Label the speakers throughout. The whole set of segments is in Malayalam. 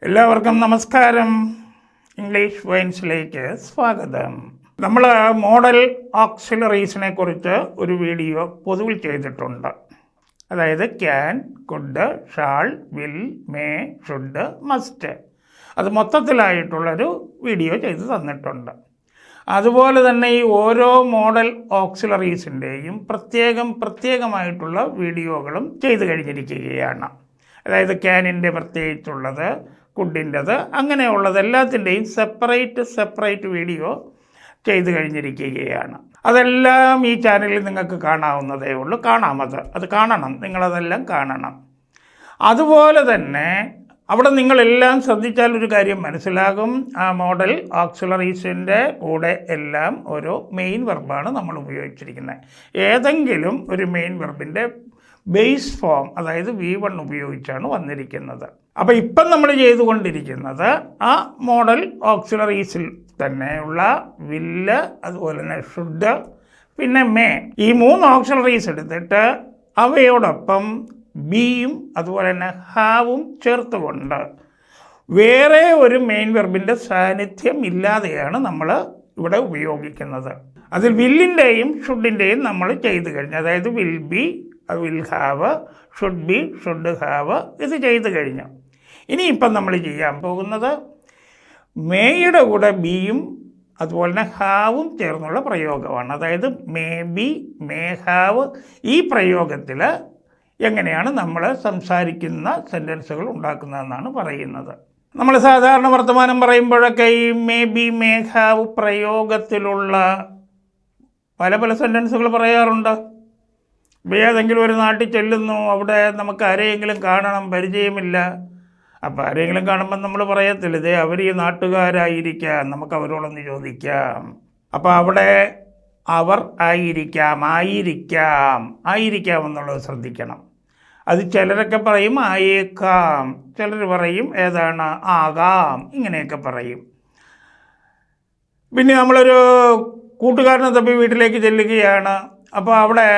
Speaker 1: എല്ലാവർക്കും നമസ്കാരം. ഇംഗ്ലീഷ് വൈൻസിലേക്ക് സ്വാഗതം. നമ്മൾ മോഡൽ ഓക്സിലറീസിനെ കുറിച്ച് ഒരു വീഡിയോ പൊതുവിൽ ചെയ്തിട്ടുണ്ട്. അതായത് can, could, shall, will, may, should, must. അത് മൊത്തത്തിലായിട്ടുള്ളൊരു വീഡിയോ ചെയ്ത് തന്നിട്ടുണ്ട്. അതുപോലെ തന്നെ ഈ ഓരോ മോഡൽ ഓക്സിലറീസിൻ്റെയും പ്രത്യേകമായിട്ടുള്ള വീഡിയോകളും ചെയ്തു കഴിഞ്ഞിരിക്കുകയാണ്. അതായത് ക്യാനിൻ്റെ പ്രത്യേകിച്ചുള്ളത്, കുഡിൻ്റെത്, അങ്ങനെയുള്ളത് എല്ലാത്തിൻ്റെയും സെപ്പറേറ്റ് വീഡിയോ ചെയ്തു കഴിഞ്ഞിരിക്കുകയാണ്. അതെല്ലാം ഈ ചാനലിൽ നിങ്ങൾക്ക് കാണാവുന്നതേ ഉള്ളൂ. അത് കാണണം, നിങ്ങളതെല്ലാം കാണണം. അതുപോലെ തന്നെ അവിടെ നിങ്ങളെല്ലാം ശ്രദ്ധിച്ചാൽ ഒരു കാര്യം മനസ്സിലാകും. ആ മോഡൽ ഓക്സിലറീസിൻ്റെ കൂടെ എല്ലാം ഓരോ മെയിൻ വെർബാണ് നമ്മൾ ഉപയോഗിച്ചിരിക്കുന്നത്. ഏതെങ്കിലും ഒരു മെയിൻ വെർബിൻ്റെ ബേസ് ഫോം, അതായത് V1 ഉപയോഗിച്ചാണ് വന്നിരിക്കുന്നത്. അപ്പോൾ ഇപ്പം നമ്മൾ ചെയ്തുകൊണ്ടിരിക്കുന്നത് ആ മോഡൽ ഓക്സിലറീസിൽ തന്നെയുള്ള വില്ല്, അതുപോലെ തന്നെ ഷുഡ്, പിന്നെ മേ, ഈ 3 ഓക്സിലറീസ് എടുത്തിട്ട് അവയോടൊപ്പം ബിയും അതുപോലെ തന്നെ ഹാവും ചേർത്തുകൊണ്ട് വേറെ ഒരു മെയിൻ വെർബിൻ്റെ സാന്നിധ്യം ഇല്ലാതെയാണ് നമ്മൾ ഇവിടെ ഉപയോഗിക്കുന്നത്. അതിൽ വില്ലിൻ്റെയും ഷുഡിൻ്റെയും നമ്മൾ ചെയ്തു കഴിഞ്ഞു. അതായത് will be, will have, should be, should have, ഇത് ചെയ്തു കഴിഞ്ഞു. ഇനിയിപ്പം നമ്മൾ ചെയ്യാൻ പോകുന്നത് മേയുടെ കൂടെ ബിയും അതുപോലെ തന്നെ ഹാവും ചേർന്നുള്ള പ്രയോഗമാണ്. അതായത് മേ ബി, മേ ഹാവ്. ഈ പ്രയോഗത്തിൽ എങ്ങനെയാണ് നമ്മൾ സംസാരിക്കുന്ന സെൻറ്റൻസുകൾ ഉണ്ടാക്കുന്നതെന്നാണ് പറയുന്നത്. നമ്മൾ സാധാരണ വർത്തമാനം പറയുമ്പോഴൊക്കെ ഈ മേ ബി, മേ ഹാവ് പ്രയോഗത്തിലുള്ള പല സെൻറ്റൻസുകൾ പറയാറുണ്ട്. ഏതെങ്കിലും ഒരു നാട്ടിൽ ചെല്ലുന്നു, അവിടെ നമുക്ക് ആരെയെങ്കിലും കാണണം, പരിചയമില്ല. അപ്പോൾ ആരെങ്കിലും കാണുമ്പോൾ നമ്മൾ പറയത്തില്ല, ഇതേ അവർ ഈ നാട്ടുകാരായിരിക്കാം, നമുക്ക് അവരോടൊന്ന് ചോദിക്കാം. അപ്പോൾ അവിടെ അവർ ആയിരിക്കാം എന്നുള്ളത് ശ്രദ്ധിക്കണം. അത് ചിലരൊക്കെ പറയും ആയേക്കാം, ചിലർ പറയും ഏതാണ് ആകാം, ഇങ്ങനെയൊക്കെ പറയും. പിന്നെ നമ്മളൊരു കൂട്ടുകാരനെ തപ്പി വീട്ടിലേക്ക് ചെല്ലുകയാണ്. അപ്പോൾ അവിടെ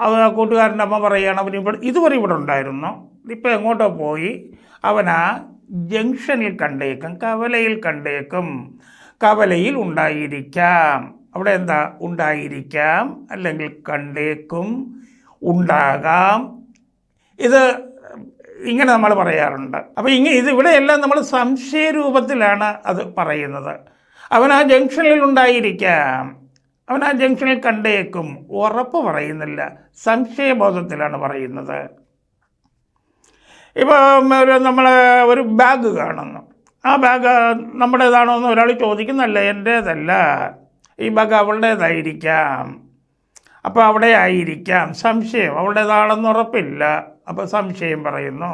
Speaker 1: ആ കൂട്ടുകാരൻ്റെ അമ്മ പറയുകയാണ്, അവൻ ഇതുവരെ ഇവിടെ ഉണ്ടായിരുന്നു, ഇപ്പോൾ എങ്ങോട്ടോ പോയി, അവനാ ജംഗ്ഷനിൽ കണ്ടേക്കും, കവലയിൽ കണ്ടേക്കും, കവലയിൽ ഉണ്ടായിരിക്കാം. അവിടെ എന്താ ഉണ്ടായിരിക്കാം, അല്ലെങ്കിൽ കണ്ടേക്കും, ഉണ്ടാകാം, ഇത് ഇങ്ങനെ നമ്മൾ പറയാറുണ്ട്. അപ്പോൾ ഇവിടെയെല്ലാം നമ്മൾ സംശയരൂപത്തിലാണ് അത് പറയുന്നത്. അവൻ ആ ജംഗ്ഷനിൽ ഉണ്ടായിരിക്കാം, അവൻ ആ ജംഗ്ഷനിൽ കണ്ടേക്കും, ഉറപ്പ് പറയുന്നില്ല, സംശയബോധത്തിലാണ് പറയുന്നത്. ഇപ്പോൾ നമ്മൾ ഒരു ബാഗ് കാണുന്നു, ആ ബാഗ് നമ്മുടേതാണോ എന്ന് ഒരാൾ ചോദിക്കുന്നല്ല, എൻ്റേതല്ല, ഈ ബാഗ് അവളുടേതായിരിക്കാം. അപ്പോൾ അവിടെ ആയിരിക്കാം, സംശയം, അവളുടേതാണെന്ന് ഉറപ്പില്ല, അപ്പോൾ സംശയം പറയുന്നു.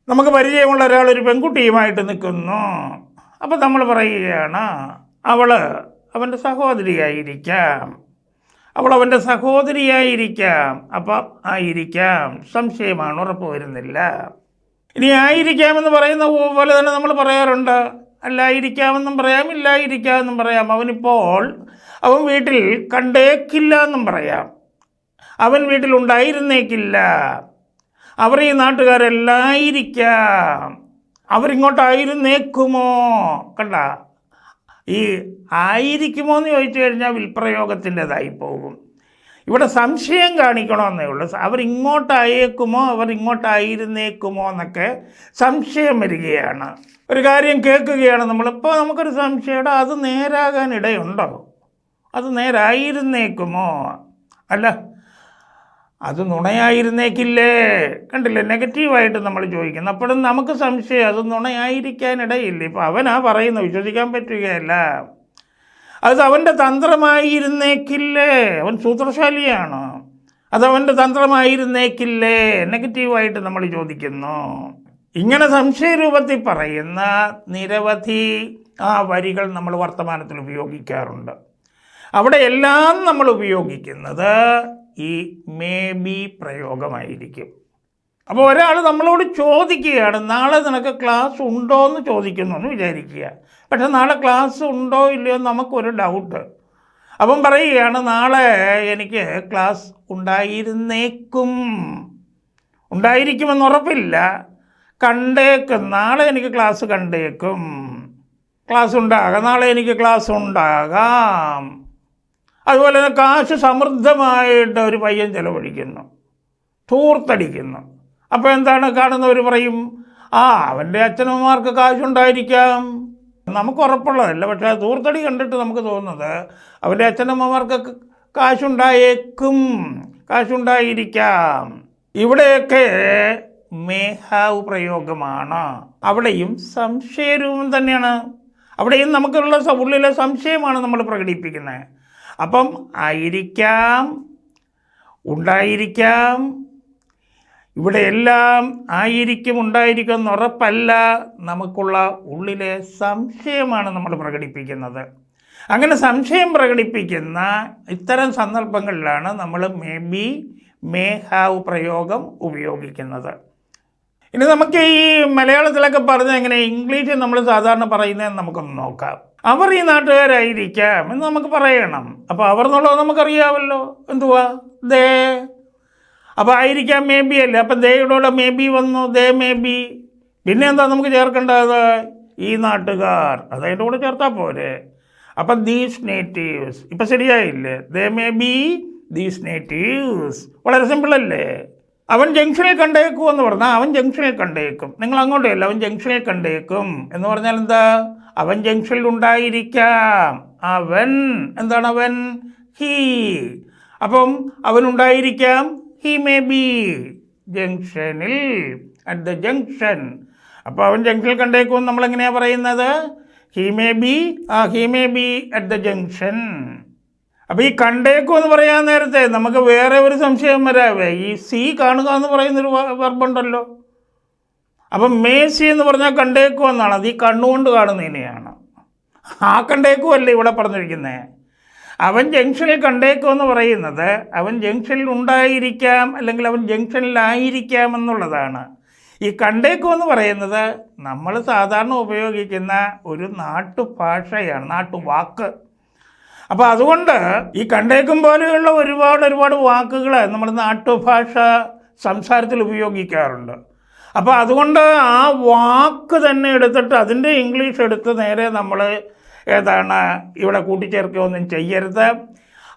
Speaker 1: നമുക്ക് പരിചയമുള്ള ഒരാൾ ഒരു പെൺകുട്ടിയുമായിട്ട് നിൽക്കുന്നു, അപ്പോൾ നമ്മൾ പറയുകയാണ് അവൾ അവൻ്റെ സഹോദരിയായിരിക്കാം, അവൻ്റെ സഹോദരിയായിരിക്കാം. അപ്പം ആയിരിക്കാം, സംശയമാണ്, ഉറപ്പ് വരുന്നില്ല. ഇനി ആയിരിക്കാമെന്ന് പറയുന്ന പോലെ തന്നെ നമ്മൾ പറയാറുണ്ട്, അല്ലായിരിക്കാമെന്നും പറയാം, ഇല്ലായിരിക്കാമെന്നും പറയാം. അവൻ വീട്ടിൽ കണ്ടേക്കില്ല എന്നും പറയാം, അവൻ വീട്ടിലുണ്ടായിരുന്നേക്കില്ല, അവർ ഈ നാട്ടുകാരെല്ലായിരിക്കാം, അവരിങ്ങോട്ടായിരുന്നേക്കുമോ. കണ്ട, ഈ ആയിരിക്കുമോ എന്ന് ചോദിച്ചു കഴിഞ്ഞാൽ വിൽപ്രയോഗത്തിൻ്റെതായി പോകും. ഇവിടെ സംശയം കാണിക്കണമെന്നേ ഉള്ളൂ. അവരിങ്ങോട്ടായേക്കുമോ, അവരിങ്ങോട്ടായിരുന്നേക്കുമോ എന്നൊക്കെ സംശയം വരികയാണ്. ഒരു കാര്യം കേൾക്കുകയാണ് നമ്മളിപ്പോൾ, നമുക്കൊരു സംശയം, അത് നേരാകാൻ ഇടയുണ്ടോ, അത് നേരായിരുന്നേക്കുമോ, അല്ല അത് നുണയായിരുന്നേക്കില്ലേ. കണ്ടില്ലേ, നെഗറ്റീവായിട്ട് നമ്മൾ ചോദിക്കുന്നു. അപ്പോഴും നമുക്ക് സംശയം, അത് നുണയായിരിക്കാനിടയില്ല. ഇപ്പോൾ അവനാ പറയുന്നത്, വിശ്വസിക്കാൻ പറ്റുകയല്ല. അത് അവൻ്റെ തന്ത്രമായിരുന്നേക്കില്ലേ, അവൻ സൂത്രശാലിയാണ്, അതവൻ്റെ തന്ത്രമായിരുന്നേക്കില്ലേ, നെഗറ്റീവായിട്ട് നമ്മൾ ചോദിക്കുന്നു. ഇങ്ങനെ സംശയരൂപത്തിൽ പറയുന്ന നിരവധി വരികൾ നമ്മൾ വർത്തമാനത്തിൽ ഉപയോഗിക്കാറുണ്ട്. അവിടെ എല്ലാം നമ്മൾ ഉപയോഗിക്കുന്നത് ഈ മേ ബി പ്രയോഗമായിരിക്കും. അപ്പോൾ ഒരാൾ നമ്മളോട് ചോദിക്കുകയാണ്, നാളെ നിനക്ക് ക്ലാസ് ഉണ്ടോ എന്ന് ചോദിക്കുന്നു എന്ന് വിചാരിക്കുക. പക്ഷെ നാളെ ക്ലാസ് ഉണ്ടോ ഇല്ലയോ എന്ന് നമുക്കൊരു ഡൗട്ട്. അപ്പം പറയുകയാണ്, നാളെ എനിക്ക് ക്ലാസ് ഉണ്ടായിരിക്കുമെന്ന് ഉറപ്പില്ല, കണ്ടേക്കും, നാളെ എനിക്ക് ക്ലാസ് കണ്ടേക്കും, ക്ലാസ് ഉണ്ടാകാം, നാളെ എനിക്ക് ക്ലാസ് ഉണ്ടാകാം. അതുപോലെ തന്നെ കാശ് സമൃദ്ധമായിട്ട് ഒരു പയ്യൻ ചിലവഴിക്കുന്നു, ധൂർത്തടിക്കുന്നു. അപ്പോൾ എന്താണ് കാണുന്നവർ പറയും, അവൻ്റെ അച്ഛനമ്മമാർക്ക് കാശുണ്ടായിരിക്കാം. നമുക്ക് ഉറപ്പുള്ളതല്ല, പക്ഷേ ധൂർത്തടി കണ്ടിട്ട് നമുക്ക് തോന്നുന്നത് അവൻ്റെ അച്ഛനമ്മമാർക്ക് കാശുണ്ടായിരിക്കാം. ഇവിടെയൊക്കെ മേഹാവ് പ്രയോഗമാണ്. അവിടെയും സംശയരൂപം തന്നെയാണ്. അവിടെയും നമുക്കുള്ള ഉള്ളിലെ സംശയമാണ് നമ്മൾ പ്രകടിപ്പിക്കുന്നത്. അപ്പം ആയിരിക്കാം, ഉണ്ടായിരിക്കാം, ഇവിടെയെല്ലാം ആയിരിക്കും, ഉണ്ടായിരിക്കും എന്നുറപ്പല്ല, നമുക്കുള്ള ഉള്ളിലെ സംശയമാണ് നമ്മൾ പ്രകടിപ്പിക്കുന്നത്. അങ്ങനെ സംശയം പ്രകടിപ്പിക്കുന്ന ഇത്തരം സന്ദർഭങ്ങളിലാണ് നമ്മൾ മേ ബി, മേ ഹാവ് പ്രയോഗം ഉപയോഗിക്കുന്നത്. ഇനി നമുക്ക് ഈ മലയാളത്തിലൊക്കെ പറഞ്ഞ എങ്ങനെ ഇംഗ്ലീഷിൽ നമ്മൾ സാധാരണ പറയുന്നതെന്ന് നമുക്കൊന്ന് നോക്കാം. അവർ ഈ നാട്ടുകാരായിരിക്കാം എന്ന് നമുക്ക് പറയണം. അപ്പോൾ അവർ എന്നുള്ളത് നമുക്കറിയാമല്ലോ, എന്തുവാ, ദേ. അപ്പോൾ ആയിരിക്കാം മേ ബി അല്ലേ, അപ്പം ദേയുടെ മേ ബി വന്നു, ദേ മേ ബി. പിന്നെ എന്താ നമുക്ക് ചേർക്കേണ്ടത്, ഈ നാട്ടുകാർ, അതതിൻ്റെ കൂടെ ചേർത്താൽ പോരെ. അപ്പം ദീസ് നേറ്റീവ്സ്, ഇപ്പം ശരിയായില്ലേ, ദേ മേ ബി ദീസ് നേറ്റീവ്സ്. വളരെ സിമ്പിളല്ലേ. അവൻ ജംഗ്ഷനിൽ കണ്ടേക്കും എന്ന് പറഞ്ഞാൽ അവൻ ജംഗ്ഷനിൽ കണ്ടേക്കും, നിങ്ങൾ അങ്ങോട്ടല്ല, അവൻ ജംഗ്ഷനിൽ കണ്ടേക്കും എന്ന് പറഞ്ഞാൽ എന്താ, അവൻ ജംഗ്ഷനിൽ ഉണ്ടായിരിക്കാം. അവൻ എന്താണ്, അവൻ ഹീ. അപ്പം അവനുണ്ടായിരിക്കാം, ഹീ മേ ബി ജംഗ്ഷനിൽ, അറ്റ് ദ ജംഗ്ഷൻ. അപ്പോൾ അവൻ ജംഗ്ഷനിൽ കണ്ടേക്കും നമ്മളെങ്ങനെയാണ് പറയുന്നത്, he may be at the junction. അപ്പോൾ ഈ കണ്ടേക്കും എന്ന് പറയാൻ നേരത്തെ നമുക്ക് വേറെ ഒരു സംശയം വരാവേ. ഈ സി കാണുക എന്ന് പറയുന്നൊരു വെർബുണ്ടല്ലോ. അപ്പം മേസി എന്ന് പറഞ്ഞാൽ കണ്ടേക്കും എന്നാണ്, അത് ഈ കണ്ണുകൊണ്ട് കാണുന്നതിനെയാണ്. ആ കണ്ടേക്കും അല്ലേ ഇവിടെ പറഞ്ഞിരിക്കുന്നത്. അവൻ ജംഗ്ഷനിൽ കണ്ടേക്കും എന്ന് പറയുന്നത് അവൻ ജംഗ്ഷനിൽ ഉണ്ടായിരിക്കാം, അല്ലെങ്കിൽ അവൻ ജംഗ്ഷനിലായിരിക്കാം എന്നുള്ളതാണ്. ഈ കണ്ടേക്കും എന്ന് പറയുന്നത് നമ്മൾ സാധാരണ ഉപയോഗിക്കുന്ന ഒരു നാട്ടുഭാഷയാണ്, നാട്ടുവാക്ക്. അപ്പോൾ അതുകൊണ്ട് ഈ കണ്ടേക്കും പോലെയുള്ള ഒരുപാട് വാക്കുകൾ നമ്മൾ നാട്ടുഭാഷ സംസാരത്തിൽ ഉപയോഗിക്കാറുണ്ട്. അപ്പോൾ അതുകൊണ്ട് ആ വാക്ക് തന്നെ എടുത്തിട്ട് അതിൻ്റെ ഇംഗ്ലീഷ് എടുത്ത് നേരെ നമ്മൾ ഇവിടെ കൂട്ടിച്ചേർക്കുകയൊന്നും ചെയ്യരുത്.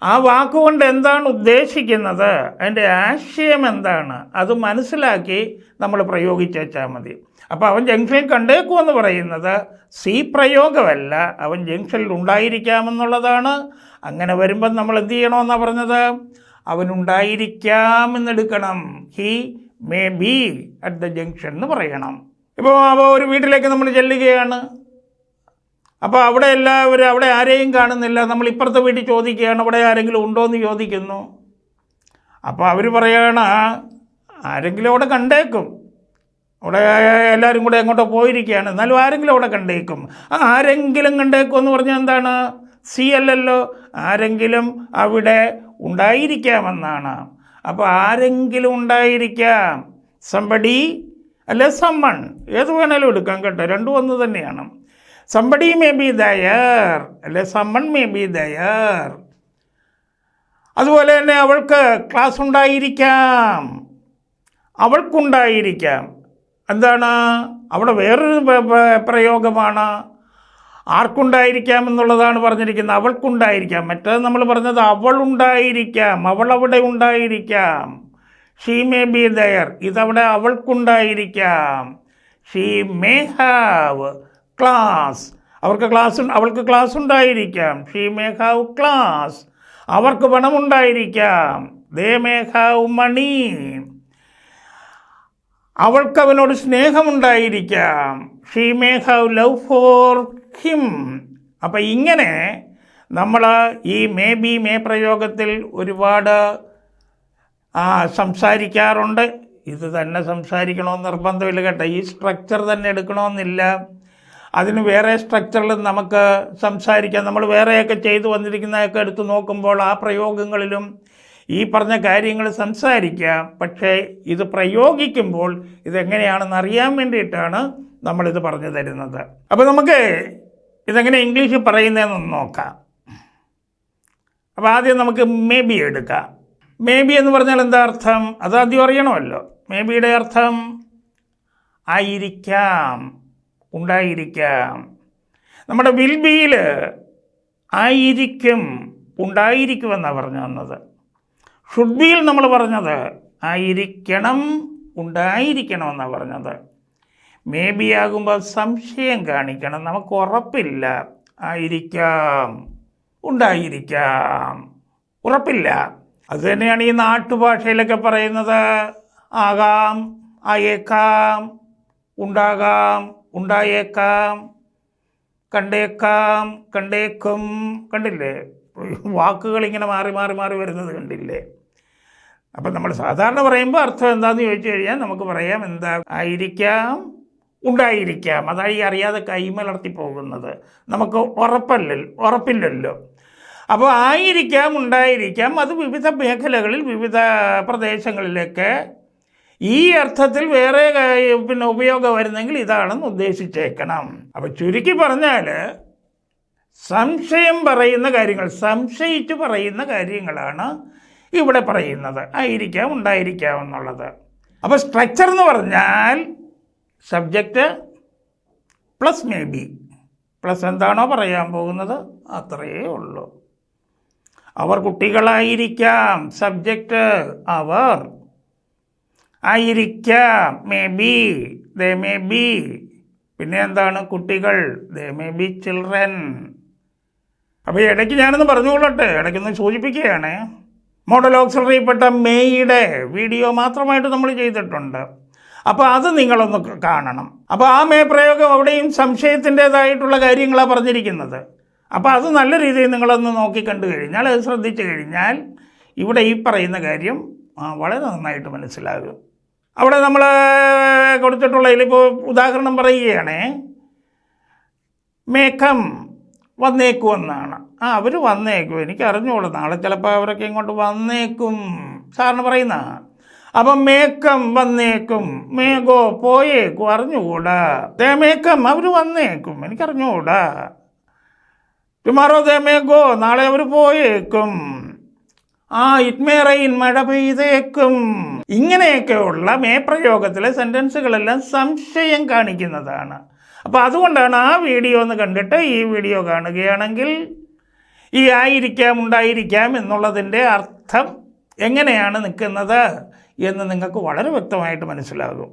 Speaker 1: ആ വാക്കുകൊണ്ട് എന്താണ് ഉദ്ദേശിക്കുന്നത്, അതിൻ്റെ ആശയം എന്താണ്, അത് മനസ്സിലാക്കി നമ്മൾ പ്രയോഗിച്ചാൽ മതി. അപ്പോൾ അവൻ ജംഗ്ഷനിൽ കണ്ടേക്കും എന്ന് പറയുന്നത് സി പ്രയോഗമല്ല, അവൻ ജംഗ്ഷനിൽ ഉണ്ടായിരിക്കാമെന്നുള്ളതാണ്. അങ്ങനെ വരുമ്പം നമ്മൾ എന്ത് ചെയ്യണമെന്നാണ് പറഞ്ഞത്, അവനുണ്ടായിരിക്കാമെന്നെടുക്കണം. He may be at the junction എന്ന് പറയണം. ഇപ്പോൾ ഒരു വീട്ടിലേക്ക് നമ്മൾ ചെല്ലുകയാണ്. അപ്പോൾ അവിടെ എല്ലാവരും, അവിടെ ആരെയും കാണുന്നില്ല. നമ്മൾ ഇപ്പുറത്തെ വീട്ടിൽ ചോദിക്കുകയാണ്, അവിടെ ആരെങ്കിലും ഉണ്ടോ എന്ന് ചോദിക്കുന്നു. അപ്പോൾ അവർ പറയുകയാണ്, ആരെങ്കിലും അവിടെ കണ്ടേക്കും, അവിടെ എല്ലാവരും കൂടെ എങ്ങോട്ടോ പോയിരിക്കുകയാണ്, എന്നാലും ആരെങ്കിലും അവിടെ കണ്ടേക്കും. ആരെങ്കിലും കണ്ടേക്കും എന്ന് പറഞ്ഞാൽ എന്താണ്, സി അല്ലല്ലോ, ആരെങ്കിലും അവിടെ ഉണ്ടായിരിക്കാമെന്നാണ്. അപ്പോൾ ആരെങ്കിലും ഉണ്ടായിരിക്കാം, സംബഡി അല്ലെ സമ്മൺ, ഏത് വേണേലും എടുക്കാം കേട്ടോ, രണ്ടും ഒന്ന് തന്നെയാണ്. സംബഡി മേ ബി ദയർ അല്ലെ സമ്മൺ മേ ബി ദയർ. അതുപോലെ തന്നെ അവൾക്ക് ക്ലാസ് ഉണ്ടായിരിക്കാം, അവൾക്കുണ്ടായിരിക്കാം. എന്താണ്, അവിടെ വേറൊരു പ്രയോഗമാണ്, ആർക്കുണ്ടായിരിക്കാം എന്നുള്ളതാണ് പറഞ്ഞിരിക്കുന്നത്, അവൾക്കുണ്ടായിരിക്കാം. മറ്റേത് നമ്മൾ പറഞ്ഞത് അവളുണ്ടായിരിക്കാം, അവളവിടെ ഉണ്ടായിരിക്കാം. ഷീ മേ ബി ദയർ, ഇതവിടെ അവൾക്കുണ്ടായിരിക്കാം. ഷീ മേ ഹാവ് ക്ലാസ്, അവൾക്ക് ക്ലാസ് ഉണ്ടായിരിക്കാം. ഷീ മേ ഹാവ് ക്ലാസ്, അവർക്ക് പണമുണ്ടായിരിക്കാം. ദേ മേ ഹാവ് മണി, അവൾക്ക് അവനോട് സ്നേഹമുണ്ടായിരിക്കാം. She may have love for him. അപ്പം ഇങ്ങനെ നമ്മൾ ഈ മേ ബി മേ പ്രയോഗത്തിൽ ഒരുപാട് സംസാരിക്കാറുണ്ട്. ഇത് തന്നെ സംസാരിക്കണമെന്ന് നിർബന്ധമില്ല കേട്ടോ, ഈ സ്ട്രക്ചർ തന്നെ എടുക്കണമെന്നില്ല. അതിന് വേറെ സ്ട്രക്ചറിൽ നമുക്ക് സംസാരിക്കാം. നമ്മൾ വേറെയൊക്കെ ചെയ്തു വന്നിരിക്കുന്നതൊക്കെ എടുത്ത് നോക്കുമ്പോൾ ആ പ്രയോഗങ്ങളിലും ഈ പറഞ്ഞ കാര്യങ്ങൾ സംസാരിക്കാം. പക്ഷേ ഇത് പ്രയോഗിക്കുമ്പോൾ ഇതെങ്ങനെയാണെന്ന് അറിയാൻ വേണ്ടിയിട്ടാണ് നമ്മളിത് പറഞ്ഞു തരുന്നത്. അപ്പോൾ നമുക്ക് ഇതെങ്ങനെ ഇംഗ്ലീഷിൽ പറയുന്നതെന്ന് നോക്കാം. അപ്പോൾ ആദ്യം നമുക്ക് മേ ബി എടുക്കാം. മേ ബി എന്ന് പറഞ്ഞാൽ എന്താ അർത്ഥം, അത് ആദ്യം അറിയണമല്ലോ. മേ ബിയുടെ അർത്ഥം ആയിരിക്കാം, ഉണ്ടായിരിക്കാം. നമ്മുടെ വിൽ ബിയിൽ ആയിരിക്കും, ഉണ്ടായിരിക്കുമെന്നാണ് പറഞ്ഞു തന്നത്. ഷുഡ് ബിയിൽ നമ്മൾ പറഞ്ഞത് ആയിരിക്കണം, ഉണ്ടായിരിക്കണമെന്നാണ് പറഞ്ഞത്. മേ ബി ആകുമ്പോൾ സംശയം കാണിക്കണം, നമുക്ക് ഉറപ്പില്ല. ആയിരിക്കാം, ഉണ്ടായിരിക്കാം, ഉറപ്പില്ല. അതുതന്നെയാണ് ഈ നാട്ടുഭാഷയിലൊക്കെ പറയുന്നത്. ആകാം, ആയേക്കാം, ഉണ്ടാകാം, ഉണ്ടായേക്കാം, കണ്ടേക്കാം, കണ്ടേക്കും. കണ്ടില്ലേ, വാക്കുകൾ ഇങ്ങനെ മാറി മാറി മാറി വരുന്നത് കണ്ടില്ലേ? അപ്പം നമ്മൾ സാധാരണ പറയുമ്പോൾ അർത്ഥം എന്താണെന്ന് ചോദിച്ചു കഴിഞ്ഞാൽ നമുക്ക് പറയാം, എന്താ, ആയിരിക്കാം, ഉണ്ടായിരിക്കാം. അതായി അറിയാതെ കൈമലർത്തി പോകുന്നത്, നമുക്ക് ഉറപ്പില്ലല്ലോ. അപ്പോൾ ആയിരിക്കാം, ഉണ്ടായിരിക്കാം, അത് വിവിധ മേഖലകളിൽ വിവിധ പ്രദേശങ്ങളിലൊക്കെ ഈ അർത്ഥത്തിൽ വേറെ ഉപയോഗം വരുന്നെങ്കിൽ ഇതാണെന്ന് ഉദ്ദേശിച്ചേക്കണം. അപ്പോൾ ചുരുക്കി പറഞ്ഞാൽ സംശയം പറയുന്ന കാര്യങ്ങൾ, സംശയിച്ച് പറയുന്ന കാര്യങ്ങളാണ് ഇവിടെ പറയുന്നത്. ആയിരിക്കാം, ഉണ്ടായിരിക്കാം എന്നുള്ളത്. അപ്പോൾ സ്ട്രക്ചർ എന്ന് പറഞ്ഞാൽ subject plus may be, plus എന്താണോ പറയാൻ പോകുന്നത് അത്രയേ ഉള്ളൂ. അവർ കുട്ടികളായിരിക്കാം, സബ്ജക്റ്റ് അവർ. ആയിരിക്കാം, may be, they may B. പിന്നെ എന്താണ്, കുട്ടികൾ, ദേ മേ ബി ചിൽഡ്രൻ. അപ്പോൾ ഇടയ്ക്ക് ഞാനൊന്ന് പറഞ്ഞുകൊള്ളട്ടെ, ഇടയ്ക്കൊന്ന് സൂചിപ്പിക്കുകയാണ്. മോഡൽ ഓക്സിലറിയിൽപ്പെട്ട മേയുടെ വീഡിയോ മാത്രമായിട്ട് നമ്മൾ ചെയ്തിട്ടുണ്ട്. അപ്പോൾ അത് നിങ്ങളൊന്ന് കാണണം. അപ്പോൾ ആ മേ പ്രയോഗം അവിടെയും സംശയത്തിൻ്റേതായിട്ടുള്ള കാര്യങ്ങളാണ് പറഞ്ഞിരിക്കുന്നത്. അപ്പോൾ അത് നല്ല രീതിയിൽ നിങ്ങളൊന്ന് നോക്കി കണ്ടു കഴിഞ്ഞാൽ, അത് ശ്രദ്ധിച്ചു കഴിഞ്ഞാൽ ഇവിടെ ഈ പറയുന്ന കാര്യം വളരെ നന്നായിട്ട് മനസ്സിലാകും. അവിടെ നമ്മൾ കൊടുത്തിട്ടുള്ളതിൽ ഇപ്പോൾ ഉദാഹരണം പറയുകയാണ്, മേക്കം, വന്നേക്കുമെന്നാണ്. അവർ വന്നേക്കും, എനിക്ക് അറിഞ്ഞോളൂ, നാളെ ചിലപ്പോൾ അവരൊക്കെ ഇങ്ങോട്ട് വന്നേക്കും സാറിന് പറയുന്ന. അപ്പം മേക്കം, വന്നേക്കും. മേഗോ, പോയേക്കും, അറിഞ്ഞുകൂടാ. ദേ മേക്കം, അവർ വന്നേക്കും, എനിക്കറിഞ്ഞുകൂടാ. ടുമാറോ ദേ മേഗോ, നാളെ അവർ പോയേക്കും. ഇറ്റ് മേ റെയിൻ, മഴ പെയ്തേക്കും. ഇങ്ങനെയൊക്കെയുള്ള മേ പ്രയോഗത്തിലെ സെൻറ്റൻസുകളെല്ലാം സംശയം കാണിക്കുന്നതാണ്. അപ്പോൾ അതുകൊണ്ടാണ് ആ വീഡിയോ ഒന്ന് കണ്ടിട്ട് ഈ വീഡിയോ കാണുകയാണെങ്കിൽ ഈ ആയിരിക്കാം, ഉണ്ടായിരിക്കാം എന്നുള്ളതിൻ്റെ അർത്ഥം എങ്ങനെയാണ് നിൽക്കുന്നത് എന്ന് നിങ്ങൾക്ക് വളരെ വ്യക്തമായിട്ട് മനസ്സിലാകും.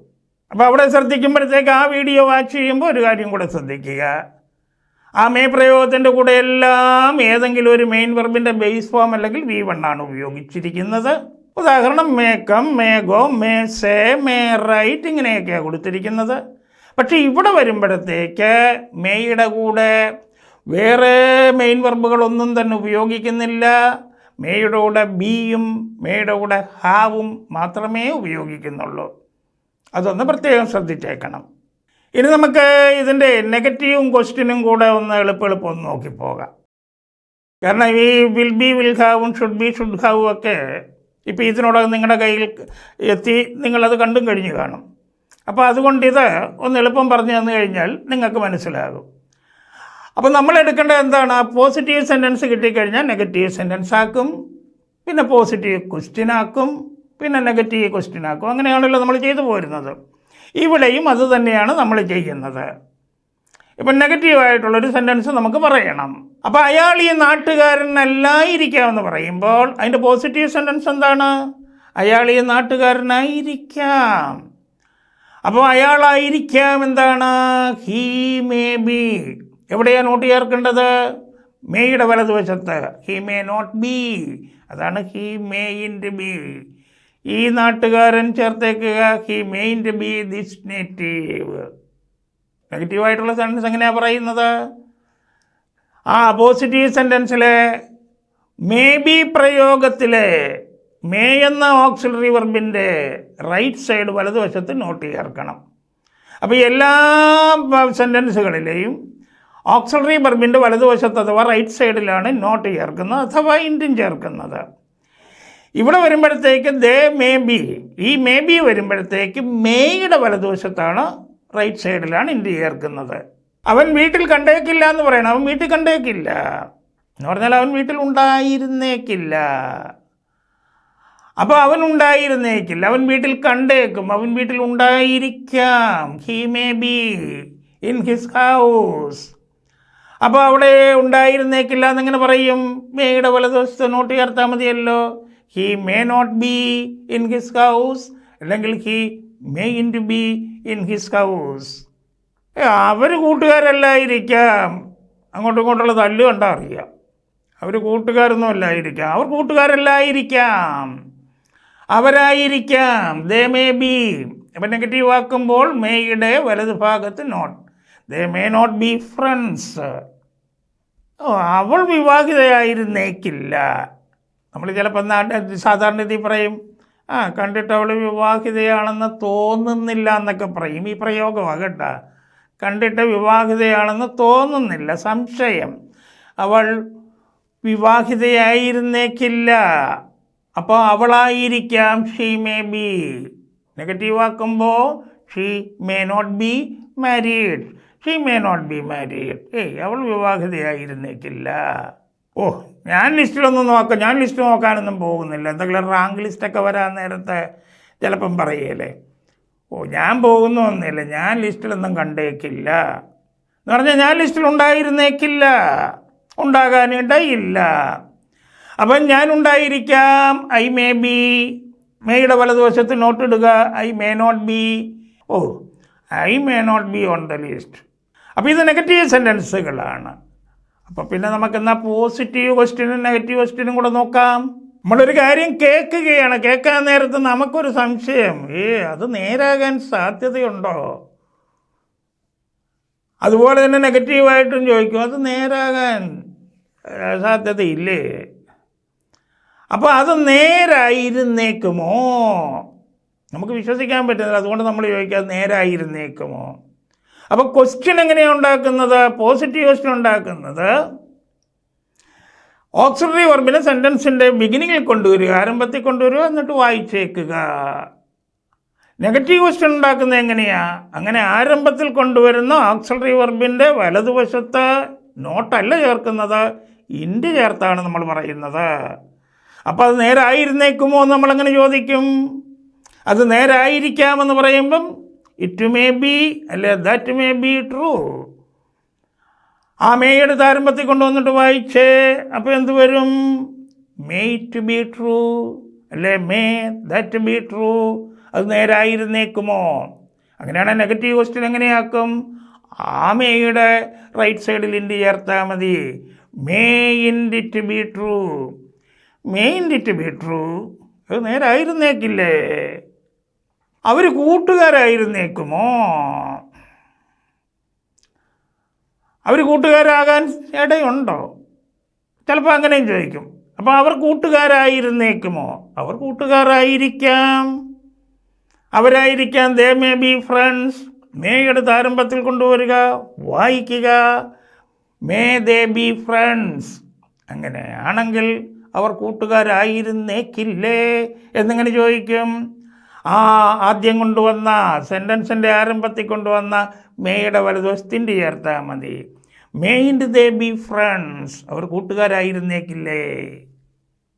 Speaker 1: അപ്പോൾ അവിടെ ശ്രദ്ധിക്കുമ്പോഴത്തേക്ക് ആ വീഡിയോ വാച്ച് ചെയ്യുമ്പോൾ ഒരു കാര്യം കൂടെ ശ്രദ്ധിക്കുക. ആ മേ പ്രയോഗത്തിൻ്റെ കൂടെ എല്ലാം ഏതെങ്കിലും ഒരു മെയിൻ വെർബിൻ്റെ ബേസ് ഫോം അല്ലെങ്കിൽ V1 ആണ് ഉപയോഗിച്ചിരിക്കുന്നത്. ഉദാഹരണം മേക്കം, മേഗോ, മേ സേ, മേ റൈറ്റ്, ഇങ്ങനെയൊക്കെയാണ് കൊടുത്തിരിക്കുന്നത്. പക്ഷേ ഇവിടെ വരുമ്പോഴത്തേക്ക് മേയുടെ കൂടെ വേറെ മെയിൻ വെർബുകളൊന്നും തന്നെ ഉപയോഗിക്കുന്നില്ല. മേയുടെ കൂടെ ബിയും മേയുടെ കൂടെ ഹാവും മാത്രമേ ഉപയോഗിക്കുന്നുള്ളൂ. അതൊന്ന് പ്രത്യേകം ശ്രദ്ധിച്ചേക്കണം. ഇനി നമുക്ക് ഇതിൻ്റെ നെഗറ്റീവും ക്വസ്റ്റ്യനും കൂടെ ഒന്ന് എളുപ്പം ഒന്ന് നോക്കിപ്പോകാം. കാരണം ഈ വിൽ ബി, വിൽ ഹാവും, ഷുഡ് ബി, ഷുഡ് ഹാവും ഒക്കെ ഇപ്പോൾ ഇതിനോടകം നിങ്ങളുടെ കയ്യിൽ എത്തി, നിങ്ങളത് കണ്ടും കഴിഞ്ഞ് കാണും. അപ്പോൾ അതുകൊണ്ട് ഇത് ഒന്ന് എളുപ്പം പറഞ്ഞു തന്നു കഴിഞ്ഞാൽ നിങ്ങൾക്ക് മനസ്സിലാകും. അപ്പോൾ നമ്മൾ എടുക്കേണ്ടത് എന്താണ്, പോസിറ്റീവ് സെൻറ്റൻസ് കിട്ടിക്കഴിഞ്ഞാൽ നെഗറ്റീവ് സെൻറ്റൻസ് ആക്കും, പിന്നെ പോസിറ്റീവ് ക്വസ്റ്റ്യൻ ആക്കും, പിന്നെ നെഗറ്റീവ് ക്വസ്റ്റ്യൻ ആക്കും. അങ്ങനെയാണല്ലോ നമ്മൾ ചെയ്തു പോരുന്നത്. ഇവിടെയും അത് തന്നെയാണ് നമ്മൾ ചെയ്യുന്നത്. ഇപ്പം നെഗറ്റീവായിട്ടുള്ളൊരു സെൻറ്റൻസ് നമുക്ക് പറയണം. അപ്പോൾ അയാൾ ഈ നാട്ടുകാരനല്ലായിരിക്കാമെന്ന് പറയുമ്പോൾ അതിൻ്റെ പോസിറ്റീവ് സെൻറ്റൻസ് എന്താണ്, അയാൾ ഈ നാട്ടുകാരനായിരിക്കാം. അപ്പോൾ അയാളായിരിക്കാം എന്താണ്, ഹീ മേ ബി. എവിടെയാണ് നോട്ട് ചേർക്കേണ്ടത്, മേയുടെ വലതുവശത്ത്. ഹീ മേ നോട്ട് ബി, അതാണ് ഹീ മേ ഇൻറ്റ് ബി. ഈ നാട്ടുകാരൻ ചേർത്തേക്കുക, ഹി മെയിൻറ്റ് ബി ദിസ് നേറ്റീവ്. നെഗറ്റീവായിട്ടുള്ള സെൻറ്റൻസ് എങ്ങനെയാണ് പറയുന്നത്, പോസിറ്റീവ് സെൻറ്റൻസിലെ മേ ബി പ്രയോഗത്തിലെ മേ എന്ന ഓക്സിലറി വെർബിൻ്റെ റൈറ്റ് സൈഡ് വലതുവശത്ത് നോട്ട് ചേർക്കണം. അപ്പോൾ എല്ലാ സെൻറ്റൻസുകളിലെയും ഓക്സിലറി വെർബിൻ്റെ വലതുവശത്ത് അഥവാ റൈറ്റ് സൈഡിലാണ് നോട്ട് ചേർക്കുന്നത് അഥവാ ഇൻറ്റും ചേർക്കുന്നത്. ഇവിടെ വരുമ്പോഴത്തേക്ക് ദേ മേ ബി, ഈ മേ ബി വരുമ്പോഴത്തേക്ക് മേയുടെ വലതുവശത്താണ്, റൈറ്റ് സൈഡിലാണ് ഇൻറ്റ് ചേർക്കുന്നത്. അവൻ വീട്ടിൽ കണ്ടേക്കില്ല എന്ന് പറയണം. അവൻ വീട്ടിൽ കണ്ടേക്കില്ല എന്ന് പറഞ്ഞാൽ അവൻ വീട്ടിൽ ഉണ്ടായിരുന്നേക്കില്ല. അപ്പോൾ അവൻ ഉണ്ടായിരുന്നേക്കില്ല, അവൻ വീട്ടിൽ കണ്ടേക്കും, അവൻ വീട്ടിൽ ഉണ്ടായിരിക്കാം. He may B in his house. അപ്പോൾ അവിടെ ഉണ്ടായിരുന്നേക്കില്ല എന്നെങ്ങനെ പറയും? മേയുടെ വലതുവശത്ത് നോട്ട് ചേർത്താൽ മതിയല്ലോ. He may not be in his house, അല്ലെങ്കിൽ he may in to be in his house. അവർ കൂട്ടുകാരല്ലായിരിക്കാം. അങ്ങോട്ടും ഇങ്ങോട്ടുള്ള തല്ല് കണ്ടാൽ അറിയാം. അവർ കൂട്ടുകാരൊന്നും അല്ലായിരിക്കാം. അവർ കൂട്ടുകാരല്ലായിരിക്കാം, അവരായിരിക്കാം. They may be. അപ്പം നെഗറ്റീവ് ആക്കുമ്പോൾ മേയുടെ വലത് ഭാഗത്ത് not. They may not be friends. അവൾ വിവാഹിതയായിരുന്നേക്കില്ല. നമ്മൾ ചിലപ്പോൾ സാധാരണ രീതി പറയും, കണ്ടിട്ട് അവൾ വിവാഹിതയാണെന്ന് തോന്നുന്നില്ല എന്നൊക്കെ പറയും. ഈ പ്രയോഗമാണ് കേട്ടോ. കണ്ടിട്ട് വിവാഹിതയാണെന്ന് തോന്നുന്നില്ല, സംശയം. അവൾ വിവാഹിതയായിരുന്നേക്കില്ല. അപ്പോൾ അവളായിരിക്കാം. She may be. നെഗറ്റീവ് ആക്കുമ്പോൾ she may not be married. She may not be married. അവൾ വിവാഹിതയായിരുന്നേക്കില്ല. ഞാൻ ലിസ്റ്റിലൊന്നും നോക്കാം, ഞാൻ ലിസ്റ്റ് നോക്കാനൊന്നും പോകുന്നില്ല. എന്തെങ്കിലും റാങ്ക് ലിസ്റ്റൊക്കെ വരാൻ നേരത്തെ ചിലപ്പം പറയല്ലേ, ഞാൻ പോകുന്നൊന്നുമില്ല, ഞാൻ ലിസ്റ്റിലൊന്നും കണ്ടേക്കില്ല എന്ന് പറഞ്ഞാൽ ഞാൻ ലിസ്റ്റിൽ ഉണ്ടായിരുന്നേക്കില്ല, ഉണ്ടാകാനിടയില്ല. അപ്പം ഞാൻ ഉണ്ടായിരിക്കാം. I may B. മേയുടെ വലതുവശത്ത് നോട്ട് ഇടുക. I may not be. I may not be on the list. അപ്പോൾ ഇത് നെഗറ്റീവ് സെൻറ്റൻസുകളാണ്. അപ്പോൾ പിന്നെ നമുക്കെന്നാൽ പോസിറ്റീവ് ക്വസ്റ്റ്യനും നെഗറ്റീവ് ക്വസ്റ്റ്യനും കൂടെ നോക്കാം. നമ്മളൊരു കാര്യം കേൾക്കുകയാണ്. കേൾക്കാൻ നേരത്ത് നമുക്കൊരു സംശയം, അത് നേരാകാൻ സാധ്യതയുണ്ടോ? അതുപോലെ തന്നെ നെഗറ്റീവായിട്ടും ചോദിക്കും, അത് നേരാകാൻ സാധ്യതയില്ലേ? അപ്പോൾ അത് നേരായിരുന്നേക്കുമോ? നമുക്ക് വിശ്വസിക്കാൻ പറ്റുന്നില്ല, അതുകൊണ്ട് നമ്മൾ ചോദിക്കുക നേരായിരുന്നേക്കുമോ. അപ്പോൾ ക്വസ്റ്റ്യൻ എങ്ങനെയാണ് ഉണ്ടാക്കുന്നത്? പോസിറ്റീവ് ക്വസ്റ്റ്യൻ ഉണ്ടാക്കുന്നത് ഓക്സിലറി വെർബിനെ സെൻറ്റൻസിൻ്റെ ബിഗിനിങ്ങിൽ കൊണ്ടുവരിക, ആരംഭത്തിൽ കൊണ്ടുവരിക, എന്നിട്ട് വായിച്ചേക്കുക. നെഗറ്റീവ് ക്വസ്റ്റ്യൻ ഉണ്ടാക്കുന്നത് എങ്ങനെയാണ്? അങ്ങനെ ആരംഭത്തിൽ കൊണ്ടുവരുന്ന ഓക്സിലറി വെർബിൻ്റെ വലതുവശത്ത് നോട്ടല്ല ചേർക്കുന്നത്, ഇൻഡ് ചേർത്താണ് നമ്മൾ പറയുന്നത്. അപ്പോൾ അത് നേരായിരുന്നേക്കുമോ എന്ന് നമ്മളെങ്ങനെ ചോദിക്കും? അത് നേരായിരിക്കാമെന്ന് പറയുമ്പം ഇറ്റ് മേ ബി അല്ലെ ദാറ്റ് മേ ബി ട്രൂ. ആ മേയുടെ ആരംഭത്തിൽ കൊണ്ടുവന്നിട്ട് വായിച്ചേ. അപ്പോൾ എന്ത് വരും? മേ ഇറ്റ് ബി ട്രൂ അല്ലെ മേ ദാറ്റ് ബി ട്രൂ. അത് നേരായിരുന്നേക്കുമോ? അങ്ങനെയാണ് നെഗറ്റീവ് ക്വസ്റ്റ്യൻ എങ്ങനെയാക്കും? ആ മേയുടെ റൈറ്റ് സൈഡിൽ ഇൻഡ് ചേർത്താൽ മതി. മേ ഇൻഡ് ഇറ്റ് ബി ട്രൂ. മേ ഇൻഡ് ഇറ്റ് ബി ട്രൂ. അത് നേരായിരുന്നേക്കില്ലേ? അവർ കൂട്ടുകാരായിരുന്നേക്കുമോ? അവർ കൂട്ടുകാരാകാൻ ഇടയുണ്ടോ? ചിലപ്പോൾ അങ്ങനെയും ചോദിക്കും. അപ്പോൾ അവർ കൂട്ടുകാരായിരുന്നേക്കുമോ? അവർ കൂട്ടുകാരായിരിക്കാം, അവരായിരിക്കാം. They may be friends. മേയുടെ ആരംഭത്തിൽ കൊണ്ടുവരിക, വായിക്കുക. May they be friends. അങ്ങനെയാണെങ്കിൽ അവർ കൂട്ടുകാരായിരുന്നേക്കില്ലേ എന്നിങ്ങനെ ചോദിക്കും. ആദ്യം കൊണ്ടുവന്ന സെൻറ്റൻസിൻ്റെ ആരംഭത്തിൽ കൊണ്ടുവന്ന മേയുടെ വലതുവശത്തിൻ്റെ ചേർത്താൽ മതി. മേ ഇൻഡ് ദേ ബി ഫ്രണ്ട്സ്. അവർ കൂട്ടുകാരായിരുന്നേക്കില്ലേ?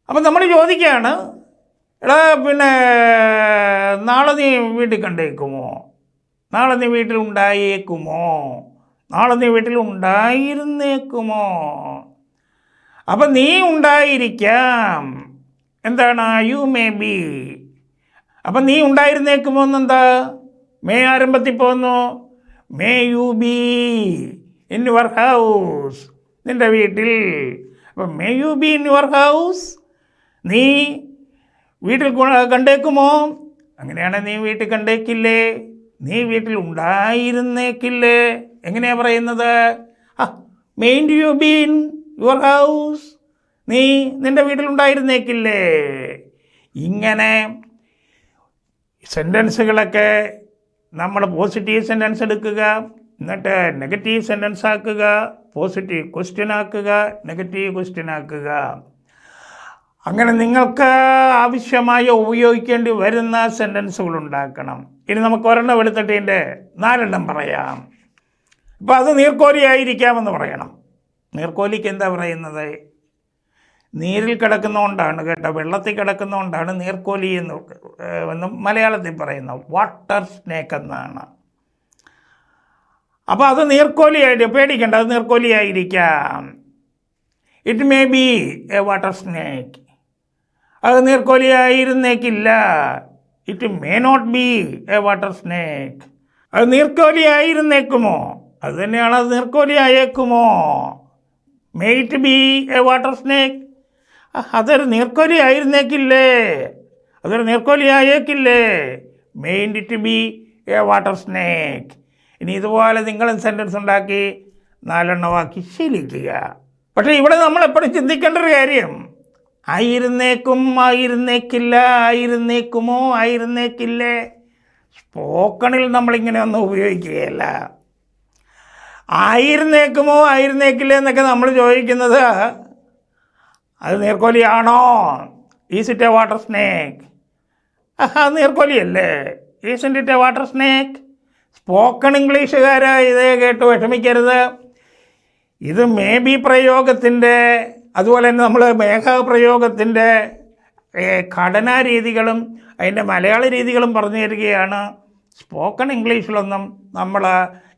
Speaker 1: അപ്പം നമ്മൾ ചോദിക്കുകയാണ്, എടാ പിന്നെ നാളെ നീ വീട്ടിൽ കണ്ടേക്കുമോ? നാളെ നീ വീട്ടിൽ ഉണ്ടായേക്കുമോ? നാളെ നീ വീട്ടിൽ ഉണ്ടായിരുന്നേക്കുമോ? അപ്പം നീ ഉണ്ടായിരിക്കാം. എന്താണ്? U may be. അപ്പം നീ ഉണ്ടായിരുന്നേക്കുമോ എന്നെന്താ? മേ ആരംഭത്തിൽ പോകുന്നു. May you be in your house. നിൻ്റെ വീട്ടിൽ. അപ്പം may you be in your house. നീ വീട്ടിൽ കണ്ടേക്കുമോ? അങ്ങനെയാണെങ്കിൽ നീ വീട്ടിൽ കണ്ടേക്കില്ലേ? നീ വീട്ടിൽ ഉണ്ടായിരുന്നേക്കില്ലേ? എങ്ങനെയാണ് പറയുന്നത്? May you be in your house. നീ നിൻ്റെ വീട്ടിലുണ്ടായിരുന്നേക്കില്ലേ? ഇങ്ങനെ സെൻറ്റൻസുകളൊക്കെ നമ്മൾ പോസിറ്റീവ് സെൻറ്റൻസ് എടുക്കുക, എന്നിട്ട് നെഗറ്റീവ് സെൻറ്റൻസ് ആക്കുക, പോസിറ്റീവ് ക്വസ്റ്റ്യൻ ആക്കുക, നെഗറ്റീവ് ക്വസ്റ്റ്യൻ ആക്കുക. അങ്ങനെ നിങ്ങൾക്ക് ആവശ്യമായ ഉപയോഗിക്കേണ്ടി വരുന്ന സെൻറ്റൻസുകൾ ഉണ്ടാക്കണം. ഇനി നമുക്ക് ഒരെണ്ണം എടുത്തിട്ട് ഇതിൻ്റെ 4 എണ്ണം പറയാം. ഇപ്പോൾ അത് നീർക്കോലി ആയിരിക്കാമെന്ന് പറയണം. നീർക്കോലിക്ക് എന്താ പറയുന്നത്? നീരിൽ കിടക്കുന്നതുകൊണ്ടാണ് കേട്ടോ, വെള്ളത്തിൽ കിടക്കുന്നതുകൊണ്ടാണ് നീർക്കോലി എന്ന് മലയാളത്തിൽ പറയുന്നത്. വാട്ടർ സ്നേക്ക് എന്നാണ്. അപ്പോൾ അത് നീർക്കോലിയായിട്ട് പേടിക്കേണ്ട, അത് നീർക്കോലിയായിരിക്കാം. It may be a water snake. അത് നീർക്കോലിയായിരുന്നേക്കില്ല. It may not be a water snake. അത് നീർക്കോലിയായിരുന്നേക്കുമോ? അത് തന്നെയാണ്, അത് നീർക്കോലിയായേക്കുമോ? May it be a water snake. അതൊരു നീർക്കോലിയായിരുന്നേക്കില്ലേ? അതൊരു നീർക്കോലിയായേക്കില്ലേ? May it be a water snake. ഇനി ഇതുപോലെ നിങ്ങളും സെൻറ്റൻസ് ഉണ്ടാക്കി 4 എണ്ണമാക്കി ശീലിക്കുക. പക്ഷേ ഇവിടെ നമ്മൾ എപ്പോഴും ചിന്തിക്കേണ്ട ഒരു കാര്യം, ആയിരുന്നേക്കും, ആയിരുന്നേക്കില്ല, ആയിരുന്നേക്കുമോ, ആയിരുന്നേക്കില്ലേ. സ്പോക്കണിൽ നമ്മളിങ്ങനെ ഒന്നും ഉപയോഗിക്കുകയല്ല. ആയിരുന്നേക്കുമോ, ആയിരുന്നേക്കില്ലേ എന്നൊക്കെ നമ്മൾ ചോദിക്കുന്നത്, അത് നീർക്കോലിയാണോ? Is it a water snake? അത് നീർക്കോലിയല്ലേ? Is it a water snake? Spoken ഇംഗ്ലീഷുകാരെ ഇത് കേട്ട് വിഷമിക്കരുത്. ഇത് മേ ബി പ്രയോഗത്തിൻ്റെ, അതുപോലെ തന്നെ നമ്മൾ മേഘപ്രയോഗത്തിൻ്റെ ഘടനാരീതികളും അതിൻ്റെ മലയാള രീതികളും പറഞ്ഞു തരികയാണ്. സ്പോക്കൺ ഇംഗ്ലീഷിലൊന്നും നമ്മൾ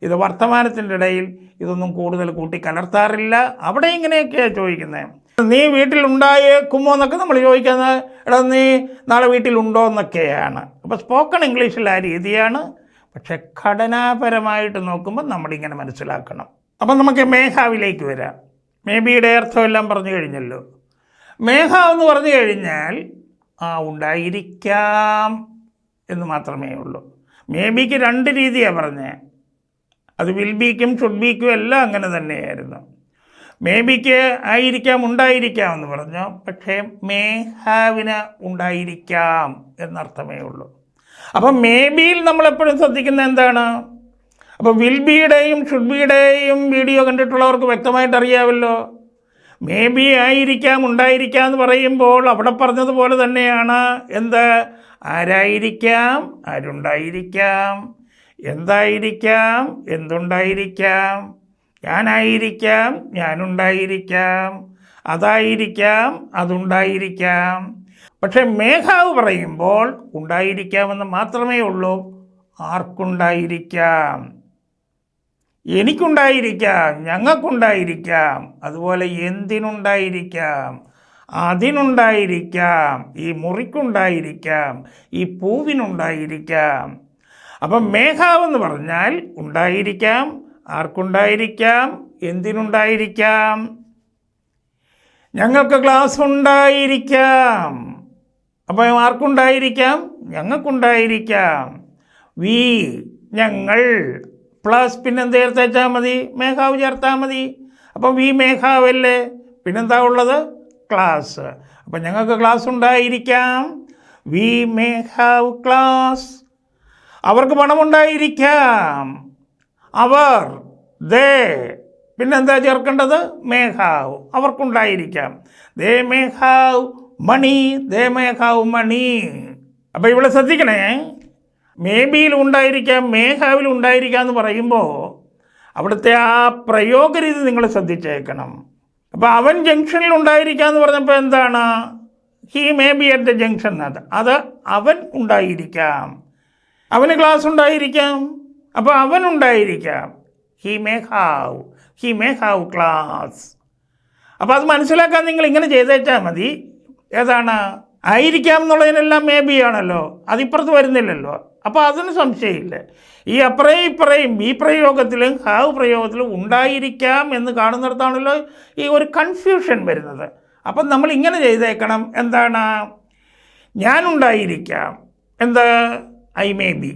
Speaker 1: ഇത് വർത്തമാനത്തിൻ്റെ ഇടയിൽ ഇതൊന്നും കൂടുതൽ കൂട്ടിക്കലർത്താറില്ല. അവിടെ ഇങ്ങനെയൊക്കെയാണ് ചോദിക്കുന്നത്. നീ വീട്ടിലുണ്ടായേക്കുമോ എന്നൊക്കെ നമ്മൾ ചോദിക്കുന്നത്, എടാ നീ നാളെ വീട്ടിലുണ്ടോ എന്നൊക്കെയാണ്. അപ്പോൾ സ്പോക്കൺ ഇംഗ്ലീഷിൽ ആ രീതിയാണ്. പക്ഷെ ഘടനാപരമായിട്ട് നോക്കുമ്പോൾ നമ്മളിങ്ങനെ മനസ്സിലാക്കണം. അപ്പം നമുക്ക് മേഘാവിലേക്ക് വരാം. മേ ബിയുടെ അർത്ഥമെല്ലാം പറഞ്ഞു കഴിഞ്ഞല്ലോ. മേഘ എന്ന് പറഞ്ഞു കഴിഞ്ഞാൽ ഉണ്ടായിരിക്കാം എന്ന് മാത്രമേ ഉള്ളൂ. മേ ബിക്ക് 2 രീതിയാണ് പറഞ്ഞത്. അത് വിൽ ബിക്കും ഷുഡ് ബിക്കും എല്ലാം അങ്ങനെ തന്നെയായിരുന്നു. മേ ബിക്ക് ആയിരിക്കാം, ഉണ്ടായിരിക്കാം എന്ന് പറഞ്ഞു. പക്ഷേ മേഘാവിന് ഉണ്ടായിരിക്കാം എന്നർത്ഥമേ ഉള്ളൂ. അപ്പം മേ ബിയിൽ നമ്മളെപ്പോഴും ശ്രദ്ധിക്കുന്നത് എന്താണ്? അപ്പോൾ വിൽ ബിയുടെയും ഷുഡ് ബിയുടെയും വീഡിയോ കണ്ടിട്ടുള്ളവർക്ക് വ്യക്തമായിട്ട് അറിയാമല്ലോ. മേ ബി ആയിരിക്കാം, ഉണ്ടായിരിക്കാം എന്ന് പറയുമ്പോൾ അവിടെ പറഞ്ഞതുപോലെ തന്നെയാണ്. എന്ത്? ആരായിരിക്കാം, ആരുണ്ടായിരിക്കാം, എന്തായിരിക്കാം, എന്തുണ്ടായിരിക്കാം, ഞാനായിരിക്കാം, ഞാനുണ്ടായിരിക്കാം, അതായിരിക്കാം, അതുണ്ടായിരിക്കാം. പക്ഷെ മേഘാവ് പറയുമ്പോൾ ഉണ്ടായിരിക്കാമെന്ന് മാത്രമേ ഉള്ളൂ. ആർക്കുണ്ടായിരിക്കാം? എനിക്കുണ്ടായിരിക്കാം, ഞങ്ങൾക്കുണ്ടായിരിക്കാം, അതുപോലെ എന്തിനുണ്ടായിരിക്കാം, അതിനുണ്ടായിരിക്കാം, ഈ മുറിക്കുണ്ടായിരിക്കാം, ഈ പൂവിനുണ്ടായിരിക്കാം. അപ്പം മേഘാവെന്ന് പറഞ്ഞാൽ ഉണ്ടായിരിക്കാം, ആർക്കുണ്ടായിരിക്കാം, എന്തിനുണ്ടായിരിക്കാം. ഞങ്ങൾക്ക് ക്ലാസ് ഉണ്ടായിരിക്കാം. അപ്പം ആർക്കുണ്ടായിരിക്കാം? ഞങ്ങൾക്കുണ്ടായിരിക്കാം. വി, ഞങ്ങൾ, പ്ലസ് പിന്നെന്ത് ചേർത്താൽ മതി? മേഘാവ് ചേർത്താൽ മതി. അപ്പം വി മേഘാവല്ലേ, പിന്നെന്താ ഉള്ളത്? ക്ലാസ്. അപ്പം ഞങ്ങൾക്ക് ക്ലാസ് ഉണ്ടായിരിക്കാം. We may have class. അവർക്ക് പണമുണ്ടായിരിക്കാം. അവർ, ദേ, പിന്നെന്താ ചേർക്കേണ്ടത്? മേഘാവ്. അവർക്കുണ്ടായിരിക്കാം. They may have money, they may have money. അപ്പം ഇവിടെ ശ്രദ്ധിക്കണേ, മേ ബിയിൽ ഉണ്ടായിരിക്കാം, മേഘാവിൽ ഉണ്ടായിരിക്കാം എന്ന് പറയുമ്പോൾ അവിടുത്തെ ആ പ്രയോഗരീതി നിങ്ങൾ ശ്രദ്ധിച്ചേക്കണം. അപ്പോൾ അവൻ ജംഗ്ഷനിൽ ഉണ്ടായിരിക്കാം എന്ന് പറഞ്ഞപ്പോൾ എന്താണ്? He may be at the junction. അത് അവൻ ഉണ്ടായിരിക്കാം. അവന് ക്ലാസ് ഉണ്ടായിരിക്കാം. അപ്പോൾ അവൻ ഉണ്ടായിരിക്കാം. He may have class. അപ്പോൾ അത് മനസ്സിലാക്കാൻ നിങ്ങൾ ഇങ്ങനെ ചെയ്തേച്ചാൽ മതി. ഏതാണ്? ആയിരിക്കാം എന്നുള്ളതിനെല്ലാം മേ ബി ആണല്ലോ, അതിപ്പുറത്ത് വരുന്നില്ലല്ലോ. അപ്പോൾ അതിന് സംശയമില്ല. ഈ അപ്പുറയും ഇപ്പുറയും ഈ പ്രയോഗത്തിലും ഹാവ് പ്രയോഗത്തിലും ഉണ്ടായിരിക്കാം എന്ന് കാണുന്നിടത്താണല്ലോ ഈ ഒരു കൺഫ്യൂഷൻ വരുന്നത്. അപ്പം നമ്മൾ ഇങ്ങനെ ചെയ്തേക്കണം. എന്താണ്? ഞാനുണ്ടായിരിക്കാം. എന്താ? I may be.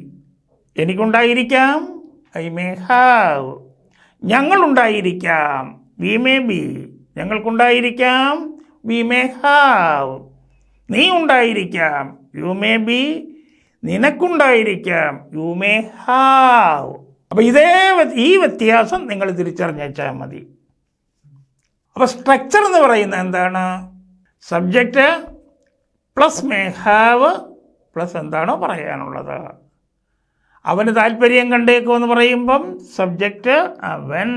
Speaker 1: എനിക്കുണ്ടായിരിക്കാം. I may have. ഞങ്ങളുണ്ടായിരിക്കാം. We may be. ഞങ്ങൾക്കുണ്ടായിരിക്കാം. We may have. നീ ഉണ്ടായിരിക്കാം. You may be. നിനക്കുണ്ടായിരിക്കാം. You may have. അപ്പോൾ ഈ വ്യത്യാസം നിങ്ങൾ തിരിച്ചറിഞ്ഞാൽ മതി. അപ്പോൾ സ്ട്രക്ചർ എന്ന് പറയുന്നത് എന്താണ്? Subject plus may have plus എന്താണോ പറയാനുള്ളത്. അവന് താല്പര്യം കണ്ടേക്കുമെന്ന് പറയുമ്പം സബ്ജക്റ്റ് അവൻ.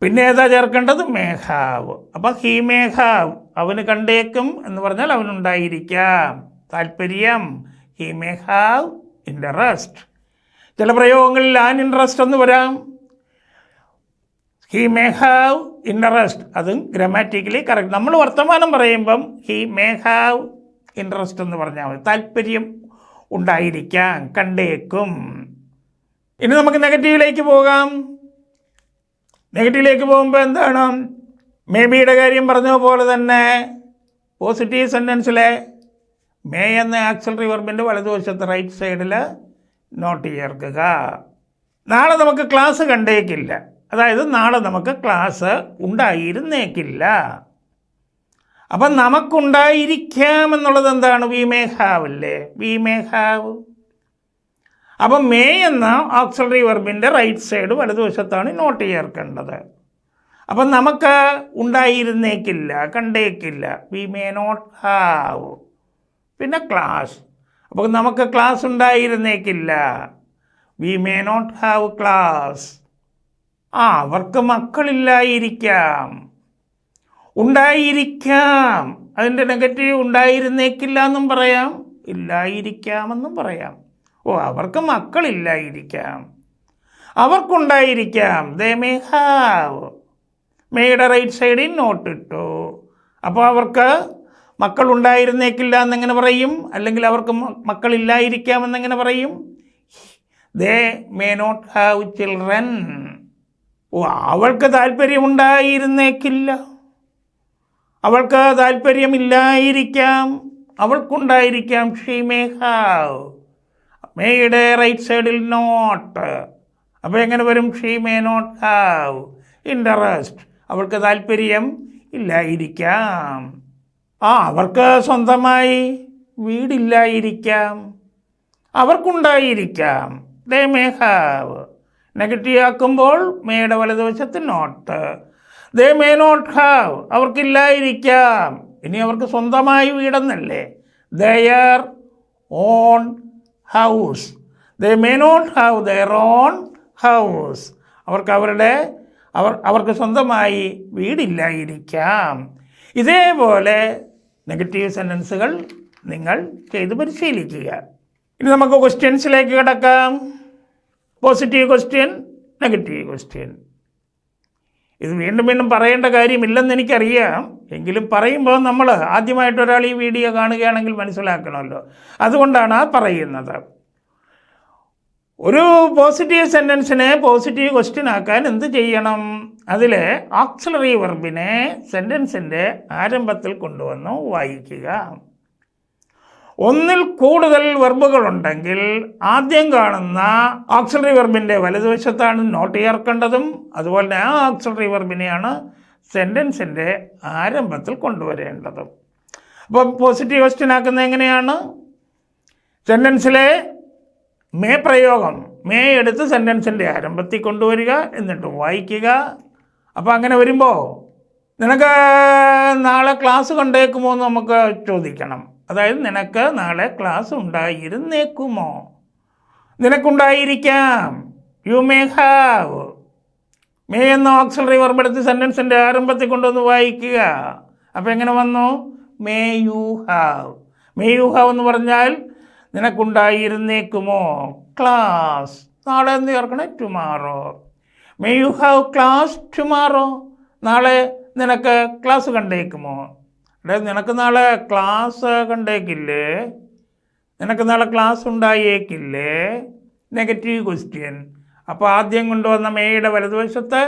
Speaker 1: പിന്നെ ഏതാ ചേർക്കേണ്ടത്? May have. അപ്പം ഹി മേ ഹാവ്, അവന് കണ്ടേക്കും എന്ന് പറഞ്ഞാൽ അവനുണ്ടായിരിക്കാം താല്പര്യം. He may have interest. ചില പ്രയോഗങ്ങളിൽ ആൻ ഇൻട്രസ്റ്റ് എന്ന് വരാം. ഹി മേ ഹാവ് ഇൻട്രസ്റ്റ്, അതും ഗ്രാമാറ്റിക്കലി കറക്റ്റ്. നമ്മൾ വർത്തമാനം പറയുമ്പം ഹി മേ ഹാവ് ഇൻട്രസ്റ്റ് എന്ന് പറഞ്ഞാൽ മതി. താല്പര്യം ഉണ്ടായിരിക്കാം, കണ്ടേക്കും. ഇനി നമുക്ക് നെഗറ്റീവിലേക്ക് പോകാം. നെഗറ്റീവിലേക്ക് പോകുമ്പോൾ എന്താണ്? മേ ബിയുടെ കാര്യം പറഞ്ഞ പോലെ തന്നെ പോസിറ്റീവ് സെൻറ്റൻസിലെ മേ എന്ന ആക്സിലറി വെർബിൻ്റെ വലതുവശത്ത് റൈറ്റ് സൈഡിൽ നോട്ട് ചേർക്കുക. നാളെ നമുക്ക് ക്ലാസ് കണ്ടേക്കില്ല, അതായത് നാളെ നമുക്ക് ക്ലാസ് ഉണ്ടായിരുന്നേക്കില്ല. അപ്പം നമുക്കുണ്ടായിരിക്കാം എന്നുള്ളത് എന്താണ്? വി മേ ഹാവ് അല്ലേ? We may have. അപ്പം മേ എന്ന ഓക്സിലറി വെർബിൻ്റെ റൈറ്റ് സൈഡ് വലതുവശത്താണ് നോട്ട് ചേർക്കേണ്ടത്. അപ്പം നമുക്ക് ഉണ്ടായിരുന്നേക്കില്ല, കണ്ടേക്കില്ല. We may not have. പിന്നെ ക്ലാസ്. അപ്പോൾ നമുക്ക് ക്ലാസ് ഉണ്ടായിരുന്നേക്കില്ല. We may not have class. അവർക്ക് മക്കളില്ലായിരിക്കാം. ഉണ്ടായിരിക്കാം, അതിൻ്റെ നെഗറ്റീവ് ഉണ്ടായിരുന്നേക്കില്ല എന്നും പറയാം, ഇല്ലായിരിക്കാമെന്നും പറയാം. അവർക്ക് മക്കളില്ലായിരിക്കാം, അവർക്കുണ്ടായിരിക്കാം. They may have. മേയുടെ റൈറ്റ് സൈഡിൽ നോട്ട് ഇട്ടു. അപ്പോൾ അവർക്ക് മക്കളുണ്ടായിരുന്നേക്കില്ല എന്നെങ്ങനെ പറയും? അല്ലെങ്കിൽ അവർക്ക് മക്കളില്ലായിരിക്കാം എന്നെങ്ങനെ പറയും? They may not have children. അവൾക്ക് താല്പര്യമുണ്ടായിരുന്നേക്കില്ല, അവൾക്ക് താല്പര്യമില്ലായിരിക്കാം, അവൾക്കുണ്ടായിരിക്കാം. She may have. മേയുടെ റൈറ്റ് സൈഡിൽ നോട്ട്. അപ്പോൾ എങ്ങനെ വരും? She may not have interest. അവൾക്ക് താല്പര്യം ഇല്ലായിരിക്കാം. അവർക്ക് സ്വന്തമായി വീടില്ലായിരിക്കാം, അവർക്കുണ്ടായിരിക്കാം. They may have. നെഗറ്റീവ് ആക്കുമ്പോൾ മേയുടെ വലതുവശത്ത് not. They may not have, അവർക്കില്ലായിരിക്കാം. ഇനി അവർക്ക് സ്വന്തമായി വീടെന്നല്ലേ? Their own house. They may not have their own house. അവർക്ക് സ്വന്തമായി വീടില്ലായിരിക്കാം. ഇതേപോലെ നെഗറ്റീവ് സെൻറ്റൻസുകൾ നിങ്ങൾ ചെയ്ത് പരിശീലിക്കുക. ഇനി നമുക്ക് ക്വസ്റ്റ്യൻസിലേക്ക് കിടക്കാം. Positive question, negative question. ഇത് വീണ്ടും വീണ്ടും പറയേണ്ട കാര്യമില്ലെന്ന് എനിക്കറിയാം, എങ്കിലും പറയുമ്പോൾ നമ്മൾ ആദ്യമായിട്ട് ഒരാൾ ഈ വീഡിയോ കാണുകയാണെങ്കിൽ മനസ്സിലാക്കണമല്ലോ, അതുകൊണ്ടാണ് പറയുന്നത്. ഒരു പോസിറ്റീവ് സെൻറ്റൻസിനെ പോസിറ്റീവ് ക്വസ്റ്റ്യൻ ആക്കാൻ എന്ത് ചെയ്യണം? അതിൽ ഓക്സിലറി വെർബിനെ സെൻറ്റൻസിൻ്റെ ആരംഭത്തിൽ കൊണ്ടുവന്ന് വായിക്കുക. ഒന്നിൽ കൂടുതൽ വെർബുകളുണ്ടെങ്കിൽ ആദ്യം കാണുന്ന ഓക്സിലറി വെർബിൻ്റെ വലതുവശത്താണ് നോട്ട് ചേർക്കേണ്ടതും. അതുപോലെ തന്നെ ആ ഓക്സിലറി വെർബിനെയാണ് സെൻറ്റൻസിൻ്റെ ആരംഭത്തിൽ കൊണ്ടുവരേണ്ടതും. അപ്പോൾ പോസിറ്റീവ് ക്വസ്റ്റ്യൻ ആക്കുന്നത് എങ്ങനെയാണ്? സെൻറ്റൻസിലെ മേ പ്രയോഗം, മേ എടുത്ത് സെൻറ്റൻസിൻ്റെ ആരംഭത്തിൽ കൊണ്ടുവരിക, എന്നിട്ട് വായിക്കുക. അപ്പോൾ അങ്ങനെ വരുമ്പോൾ നിനക്ക് നാളെ ക്ലാസ് കണ്ടേക്കുമോ എന്ന് നമുക്ക് ചോദിക്കണം. അതായത് നിനക്ക് നാളെ ക്ലാസ് ഉണ്ടായിരുന്നേക്കുമോ? നിനക്കുണ്ടായിരിക്കാം. You may have. മേ എന്ന ഓക്സിലറി വെർബ് എടുത്ത് സെൻറ്റൻസിൻ്റെ ആരംഭത്തിൽ കൊണ്ടുവന്ന് വായിക്കുക. അപ്പോൾ എങ്ങനെ വന്നു? May you have. May you have എന്ന് പറഞ്ഞാൽ നിനക്കുണ്ടായിരുന്നേക്കുമോ ക്ലാസ്. നാളെ എന്ത് ചേർക്കണം? Tomorrow. May you have class tomorrow. നാളെ നിനക്ക് ക്ലാസ് കണ്ടേക്കുമോ? നിനക്ക് നാളെ ക്ലാസ് കണ്ടേക്കില്ലേ? നിനക്ക് നാളെ ക്ലാസ് ഉണ്ടായേക്കില്ലേ? Negative question. അപ്പോൾ ആദ്യം കൊണ്ടുവന്ന മേയുടെ വലതുവശത്ത്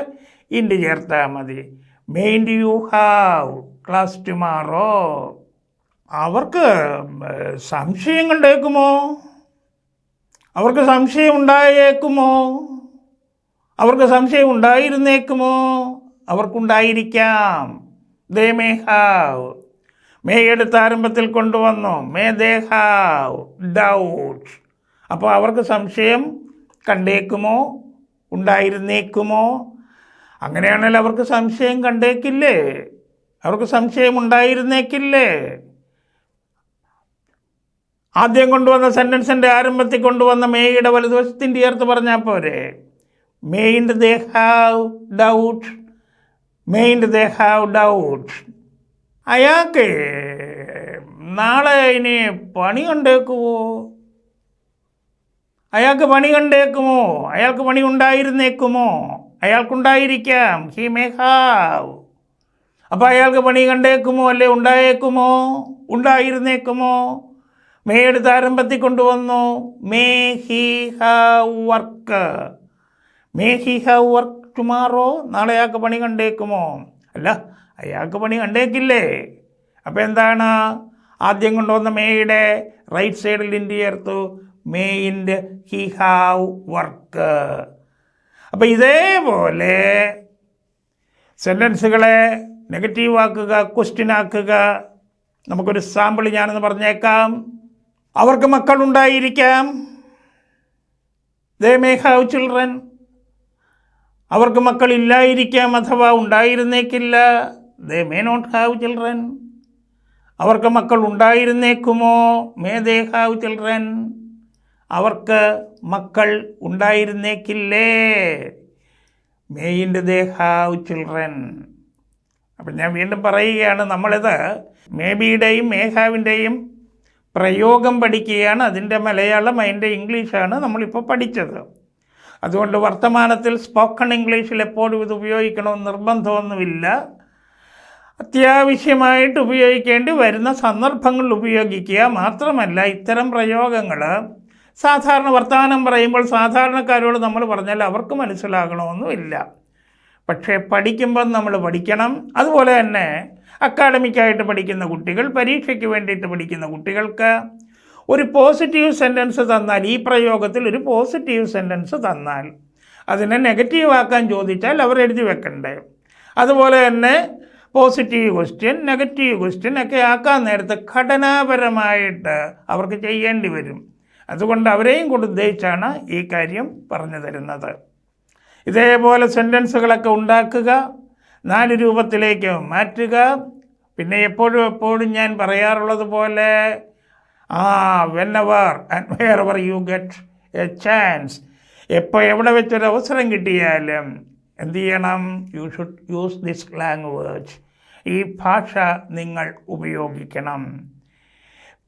Speaker 1: ഇൻഡ് ചേർത്താൽ മതി. മേ ഇൻഡ് യു ഹാവ് ക്ലാസ് ടുമാറോ. അവർക്ക് സംശയം കണ്ടേക്കുമോ? അവർക്ക് സംശയം ഉണ്ടായേക്കുമോ? അവർക്ക് സംശയം ഉണ്ടായിരുന്നേക്കുമോ? അവർക്കുണ്ടായിരിക്കാം. They may have. മേ എടുത്ത് ആരംഭത്തിൽ കൊണ്ടുവന്നു. May they have doubt. അപ്പോൾ അവർക്ക് സംശയം കണ്ടേക്കുമോ? ഉണ്ടായിരുന്നേക്കുമോ? അങ്ങനെയാണെങ്കിൽ അവർക്ക് സംശയം കണ്ടേക്കില്ലേ? അവർക്ക് സംശയം ഉണ്ടായിരുന്നേക്കില്ലേ? ആദ്യം കൊണ്ടുവന്ന സെൻറ്റൻസിൻ്റെ ആരംഭത്തിൽ കൊണ്ടുവന്ന മേയുടെ വലതുവശത്തിൻ്റെ ചേർത്ത് പറഞ്ഞാൽ പോരെ? Mayn't they have doubt. Mayn't they have doubt. അയാൾക്ക് നാളെ ഇനി പണി കണ്ടേക്കുമോ? അയാൾക്ക് പണി കണ്ടേക്കുമോ? അയാൾക്ക് പണി ഉണ്ടായിരുന്നേക്കുമോ? അയാൾക്കുണ്ടായിരിക്കാം. He may have. അപ്പോൾ അയാൾക്ക് പണി കണ്ടേക്കുമോ അല്ലെ ഉണ്ടായേക്കുമോ? ഉണ്ടായിരുന്നേക്കുമോ? മേ എടുത്ത് ആരംഭത്തിൽ കൊണ്ടുവന്നു. May he have work. May he have work tomorrow. നാളെ അയാൾക്ക് പണി കണ്ടേക്കുമോ? അല്ല, അയാൾക്ക് പണി കണ്ടേക്കില്ലേ? അപ്പോൾ എന്താണ് ആദ്യം കൊണ്ടുവന്ന മേയുടെ റൈറ്റ് സൈഡിൽ ഇന്ത്യ ചേർത്തു. മെയിൻഡ് ഹി ഹാവ് വർക്ക്. അപ്പോൾ ഇതേപോലെ സെൻറ്റൻസുകളെ നെഗറ്റീവ് ആക്കുക, ക്വസ്റ്റ്യൻ ആക്കുക. നമുക്കൊരു സാമ്പിൾ ഞാനെന്ന് പറഞ്ഞേക്കാം. അവർക്ക് മക്കളുണ്ടായിരിക്കാം. ദേ മേ ഹാവ് ചിൽഡ്രൻ. അവർക്ക് മക്കളില്ലായിരിക്കാം അഥവാ ഉണ്ടായിരുന്നേക്കില്ല. ദേ മേ നോട്ട് ഹാവ് ചിൽഡ്രൻ. അവർക്ക് മക്കൾ ഉണ്ടായിരുന്നേക്കുമോ? May they have children. അവർക്ക് മക്കൾ ഉണ്ടായിരുന്നേക്കില്ലേ? മെയിൻഡ് ദേ ഹാവ് ചിൽഡ്രൻ. അപ്പം ഞാൻ വീണ്ടും പറയുകയാണ്, നമ്മളിത് മേ ബിയുടെയും മേ ഹാവിൻ്റെയും പ്രയോഗം പഠിക്കുകയാണ്. അതിൻ്റെ മലയാളം, അതിൻ്റെ ഇംഗ്ലീഷാണ് നമ്മളിപ്പോൾ പഠിച്ചത്. അതുകൊണ്ട് വർത്തമാനത്തിൽ സ്പോക്കൺ ഇംഗ്ലീഷിൽ എപ്പോഴും ഇത് ഉപയോഗിക്കണമെന്ന് നിർബന്ധമൊന്നുമില്ല. അത്യാവശ്യമായിട്ട് ഉപയോഗിക്കേണ്ടി വരുന്ന സന്ദർഭങ്ങളിൽ ഉപയോഗിക്കുക. മാത്രമല്ല, ഇത്തരം പ്രയോഗങ്ങൾ സാധാരണ വർത്തമാനം പറയുമ്പോൾ സാധാരണക്കാരോട് നമ്മൾ പറഞ്ഞാൽ അവർക്ക് മനസ്സിലാകണമെന്നുമില്ല. പക്ഷേ പഠിക്കുമ്പം നമ്മൾ പഠിക്കണം. അതുപോലെ തന്നെ അക്കാഡമിക്കായിട്ട് പഠിക്കുന്ന കുട്ടികൾ, പരീക്ഷയ്ക്ക് വേണ്ടിയിട്ട് പഠിക്കുന്ന കുട്ടികൾക്ക് ഒരു പോസിറ്റീവ് സെൻറ്റൻസ് തന്നാൽ, ഈ പ്രയോഗത്തിൽ ഒരു പോസിറ്റീവ് സെൻറ്റൻസ് തന്നാൽ അതിനെ നെഗറ്റീവ് ആക്കാൻ ചോദിച്ചാൽ അവർ എഴുതി വെക്കണ്ടേ. അതുപോലെ തന്നെ പോസിറ്റീവ് ക്വസ്റ്റ്യൻ, നെഗറ്റീവ് ക്വസ്റ്റ്യൻ ഒക്കെ ആക്കാൻ നേരത്തെ ഘടനാപരമായിട്ട് അവർക്ക് ചെയ്യേണ്ടി വരും. അതുകൊണ്ട് അവരെയും കൂടി ഉദ്ദേശിച്ചാണ് ഈ കാര്യം പറഞ്ഞു തരുന്നത്. ഇതേപോലെ സെൻറ്റൻസുകളൊക്കെ ഉണ്ടാക്കുക, 4 രൂപത്തിലേക്ക് മാറ്റുക. പിന്നെ എപ്പോഴും ഞാൻ പറയാറുള്ളത് പോലെ whenever and wherever you get a chance, എപ്പോൾ എവിടെ വെച്ചൊരു അവസരം കിട്ടിയാലും എന്ത് ചെയ്യണം? You should use this language. ഈ ഭാഷ നിങ്ങൾ ഉപയോഗിക്കണം.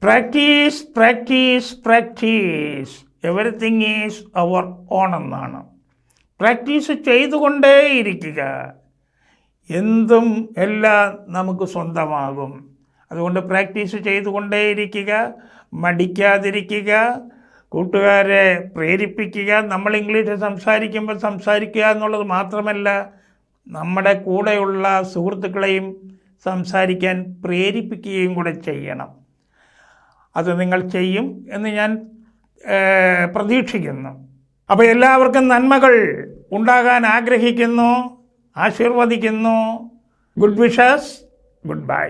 Speaker 1: Practice practice practice, everything is our own എന്നാണ്. പ്രാക്ടീസ് ചെയ്തുകൊണ്ടേയിരിക്കുക. എന്തും എല്ലാം നമുക്ക് സ്വന്തമാകും. അതുകൊണ്ട് പ്രാക്ടീസ് ചെയ്തുകൊണ്ടേയിരിക്കുക, മടിക്കാതിരിക്കുക, കൂട്ടുകാരെ പ്രേരിപ്പിക്കുക. നമ്മൾ ഇംഗ്ലീഷ് സംസാരിക്കുമ്പോൾ സംസാരിക്കുക എന്നുള്ളത് മാത്രമല്ല, നമ്മുടെ കൂടെയുള്ള സുഹൃത്തുക്കളെയും സംസാരിക്കാൻ പ്രേരിപ്പിക്കുകയും കൂടെ ചെയ്യണം. അത് നിങ്ങൾ ചെയ്യും എന്ന് ഞാൻ പ്രതീക്ഷിക്കുന്നു. അപ്പോൾ എല്ലാവർക്കും നന്മകൾ ഉണ്ടാകാൻ ആഗ്രഹിക്കുന്നു, ആശീർവദിക്കുന്നു. Good wishes. Good bye.